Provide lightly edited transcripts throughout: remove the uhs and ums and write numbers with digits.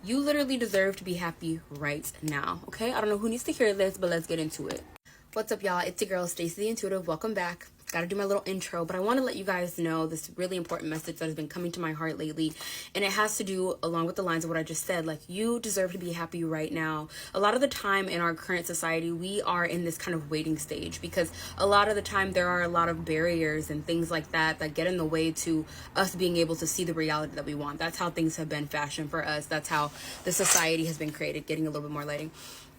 You literally deserve to be happy right now, okay? I don't know who needs to hear this, but let's get into it. What's up, y'all? It's your girl, Stacey the Intuitive. Welcome back. Gotta do my little intro, but I want to let you guys know this really important message that has been coming to my heart lately, and it has to do along with the lines of what I just said. Like, you deserve to be happy right now. A lot of the time in our current society, we are in this kind of waiting stage because a lot of the time there are a lot of barriers and things like that that get in the way to us being able to see the reality that we want. That's how things have been fashioned for us. That's how the society has been created. Getting a little bit more lighting.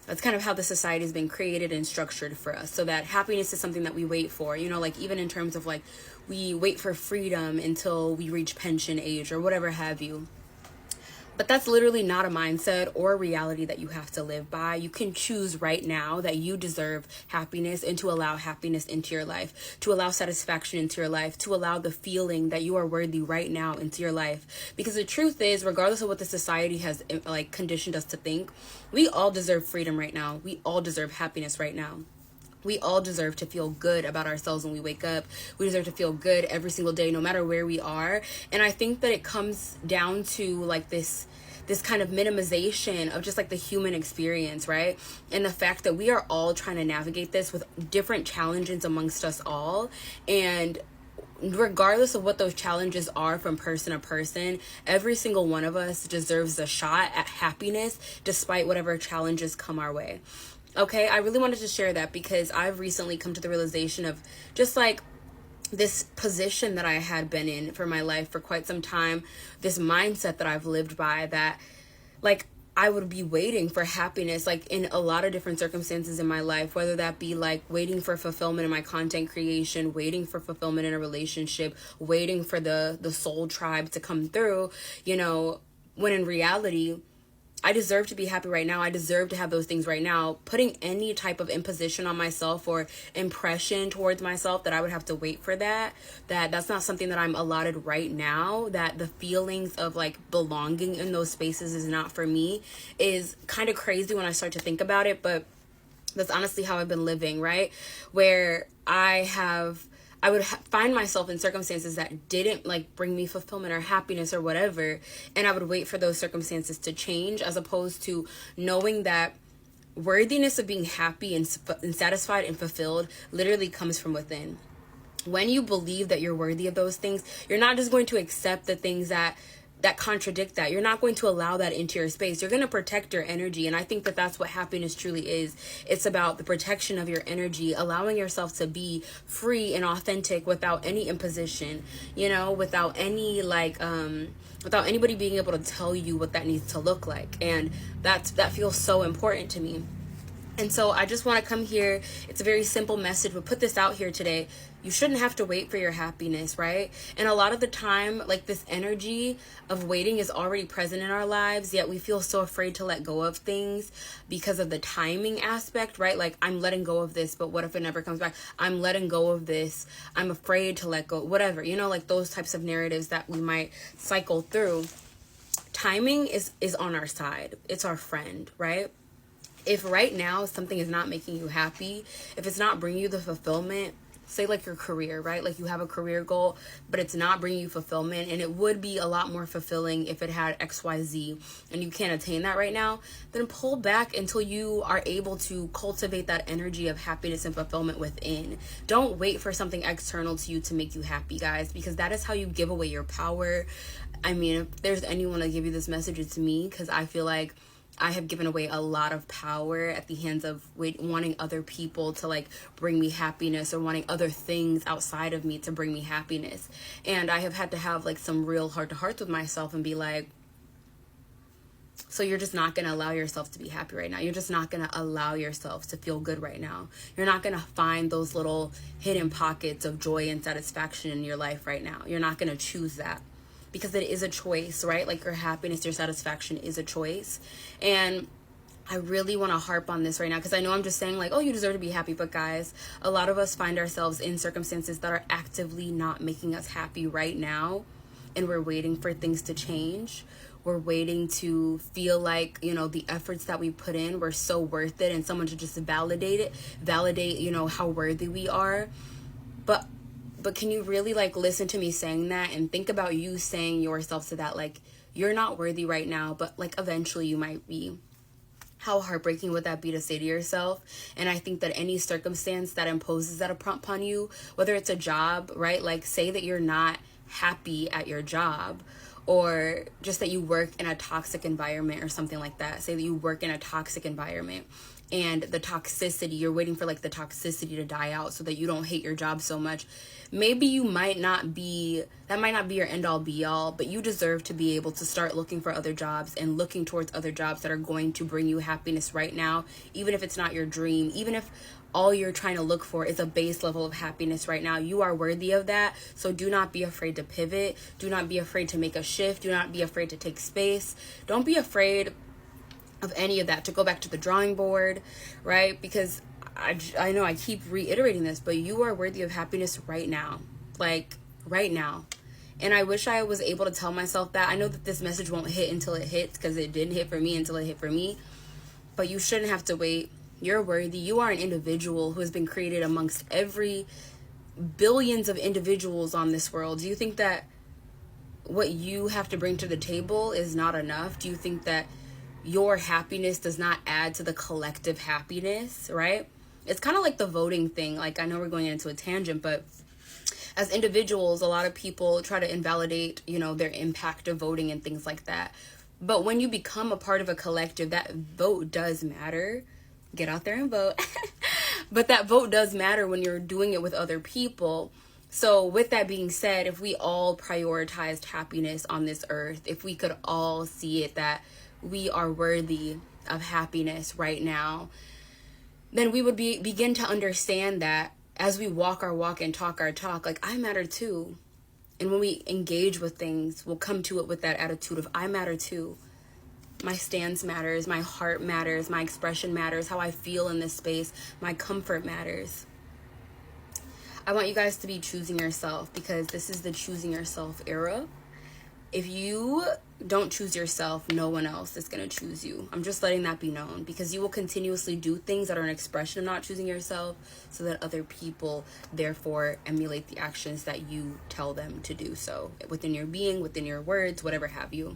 That's kind of how the society has been created and structured for us, so that happiness is something that we wait for, you know, like even in terms of like we wait for freedom until we reach pension age or whatever have you. But that's literally not a mindset or a reality that you have to live by. You can choose right now that you deserve happiness, and to allow happiness into your life, to allow satisfaction into your life, to allow the feeling that you are worthy right now into your life. Because the truth is, regardless of what the society has like conditioned us to think, we all deserve freedom right now. We all deserve happiness right now. We all deserve to feel good about ourselves when we wake up. We deserve to feel good every single day, no matter where we are. And I think that it comes down to like this kind of minimization of just like the human experience, right? And the fact that we are all trying to navigate this with different challenges amongst us all. And regardless of what those challenges are from person to person, every single one of us deserves a shot at happiness despite whatever challenges come our way. Okay, I really wanted to share that because I've recently come to the realization of just like this position that I had been in for my life for quite some time, this mindset that I've lived by, that like I would be waiting for happiness like in a lot of different circumstances in my life, whether that be like waiting for fulfillment in my content creation, waiting for fulfillment in a relationship, waiting for the soul tribe to come through, you know, when in reality I deserve to be happy right now. I deserve to have those things right now. Putting any type of imposition on myself or impression towards myself that I would have to wait for that's not something that I'm allotted right now, that the feelings of like belonging in those spaces is not for me, is kind of crazy when I start to think about it. But that's honestly how I've been living, right? Where I would find myself in circumstances that didn't like bring me fulfillment or happiness or whatever, and I would wait for those circumstances to change, as opposed to knowing that worthiness of being happy and satisfied and fulfilled literally comes from within. When you believe that you're worthy of those things, you're not just going to accept the things that contradict that. You're not going to allow that into your space. You're going to protect your energy. And I think that that's what happiness truly is. It's about the protection of your energy, allowing yourself to be free and authentic without any imposition, you know, without any without anybody being able to tell you what that needs to look like. And that feels so important to me. And so I just want to come here. It's a very simple message, but put this out here today. You shouldn't have to wait for your happiness, right? And a lot of the time, like, this energy of waiting is already present in our lives, yet we feel so afraid to let go of things because of the timing aspect, right? Like, I'm letting go of this, but what if it never comes back? I'm letting go of this. I'm afraid to let go, whatever, you know, like those types of narratives that we might cycle through. Timing is on our side. It's our friend, right? If right now something is not making you happy, if it's not bringing you the fulfillment, say like your career, right? Like you have a career goal, but it's not bringing you fulfillment, and it would be a lot more fulfilling if it had XYZ, and you can't attain that right now, then pull back until you are able to cultivate that energy of happiness and fulfillment within. Don't wait for something external to you to make you happy, guys, because that is how you give away your power. I mean, if there's anyone to give you this message, it's me, because I feel like I have given away a lot of power at the hands of wanting other people to like bring me happiness, or wanting other things outside of me to bring me happiness. And I have had to have like some real heart to hearts with myself and be like, so you're just not going to allow yourself to be happy right now. You're just not going to allow yourself to feel good right now. You're not going to find those little hidden pockets of joy and satisfaction in your life right now. You're not going to choose that. Because it is a choice, right? Like your happiness, your satisfaction is a choice. And I really want to harp on this right now, because I know I'm just saying like, oh, you deserve to be happy. But guys, a lot of us find ourselves in circumstances that are actively not making us happy right now. And we're waiting for things to change. We're waiting to feel like, you know, the efforts that we put in were so worth it, and someone should just validate, you know, how worthy we are. But can you really like listen to me saying that and think about you saying yourself to that? Like, you're not worthy right now, but like eventually you might be. How heartbreaking would that be to say to yourself? And I think that any circumstance that imposes that upon you, whether it's a job, right? Like say that you're not happy at your job, or just that you work in a toxic environment or something like that. Say that you work in a toxic environment and the toxicity, you're waiting for like the toxicity to die out so that you don't hate your job so much. Maybe you might not be, that might not be your end all be all, but you deserve to be able to start looking for other jobs and looking towards other jobs that are going to bring you happiness right now, even if it's not your dream, even if all you're trying to look for is a base level of happiness right now. You are worthy of that. So do not be afraid to pivot. Do not be afraid to make a shift. Do not be afraid to take space. Don't be afraid of any of that, to go back to the drawing board, right? Because I know I keep reiterating this, but you are worthy of happiness right now, like right now. And I wish I was able to tell myself that. I know that this message won't hit until it hits, because it didn't hit for me until it hit for me, but you shouldn't have to wait. You're worthy. You are an individual who has been created amongst every billions of individuals on this world. Do you think that what you have to bring to the table is not enough? Do you think that your happiness does not add to the collective happiness, right? It's kind of like the voting thing. Like, I know we're going into a tangent, but as individuals, a lot of people try to invalidate, you know, their impact of voting and things like that. But when you become a part of a collective, that vote does matter. Get out there and vote. But that vote does matter when you're doing it with other people. So with that being said, if we all prioritized happiness on this earth, if we could all see it that we are worthy of happiness right now, then we would begin to understand that as we walk our walk and talk our talk, like I matter too. And when we engage with things, we'll come to it with that attitude of I matter too. My stance matters, my heart matters, my expression matters, how I feel in this space, my comfort matters. I want you guys to be choosing yourself, because this is the choosing yourself era. If you don't choose yourself, no one else is going to choose you. I'm just letting that be known, because you will continuously do things that are an expression of not choosing yourself, so that other people therefore emulate the actions that you tell them to do. So within your being, within your words, whatever have you.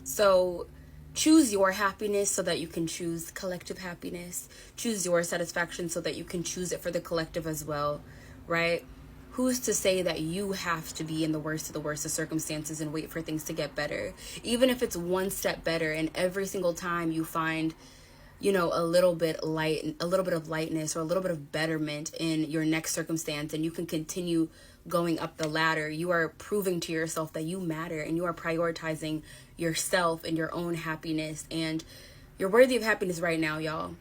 So choose your happiness so that you can choose collective happiness. Choose your satisfaction so that you can choose it for the collective as well, right? Who's to say that you have to be in the worst of circumstances and wait for things to get better? Even if it's one step better, and every single time you find, you know, a little bit of lightness or a little bit of betterment in your next circumstance, and you can continue going up the ladder, you are proving to yourself that you matter, and you are prioritizing yourself and your own happiness, and you're worthy of happiness right now, y'all.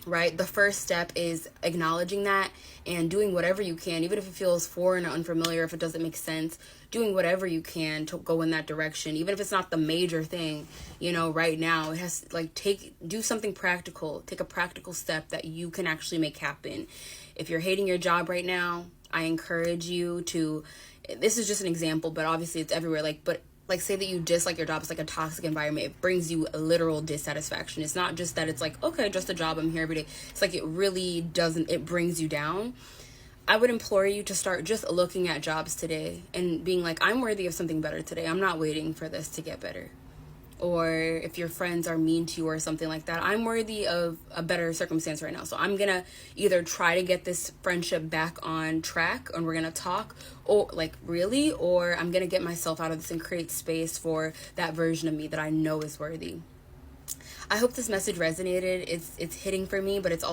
Right? The first step is acknowledging that and doing whatever you can, even if it feels foreign or unfamiliar, if it doesn't make sense, doing whatever you can to go in that direction, even if it's not the major thing, you know, right now. It has like do something practical, take a practical step that you can actually make happen. If you're hating your job right now, I encourage you to, this is just an example, but obviously it's everywhere. Like say that you dislike your job, it's like a toxic environment. It brings you a literal dissatisfaction. It's not just that it's like, okay, just a job, I'm here every day. It's like it really doesn't, it brings you down. I would implore you to start just looking at jobs today and being like, I'm worthy of something better today. I'm not waiting for this to get better. Or if your friends are mean to you or something like that, I'm worthy of a better circumstance right now. So I'm going to either try to get this friendship back on track and we're going to talk, or or I'm going to get myself out of this and create space for that version of me that I know is worthy. I hope this message resonated. It's hitting for me, but it's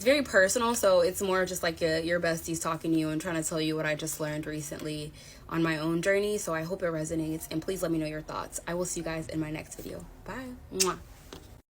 very personal. So it's more just like your besties talking to you and trying to tell you what I just learned recently on my own journey. So I hope it resonates, and please let me know your thoughts. I will see you guys in my next video. Bye. Mwah.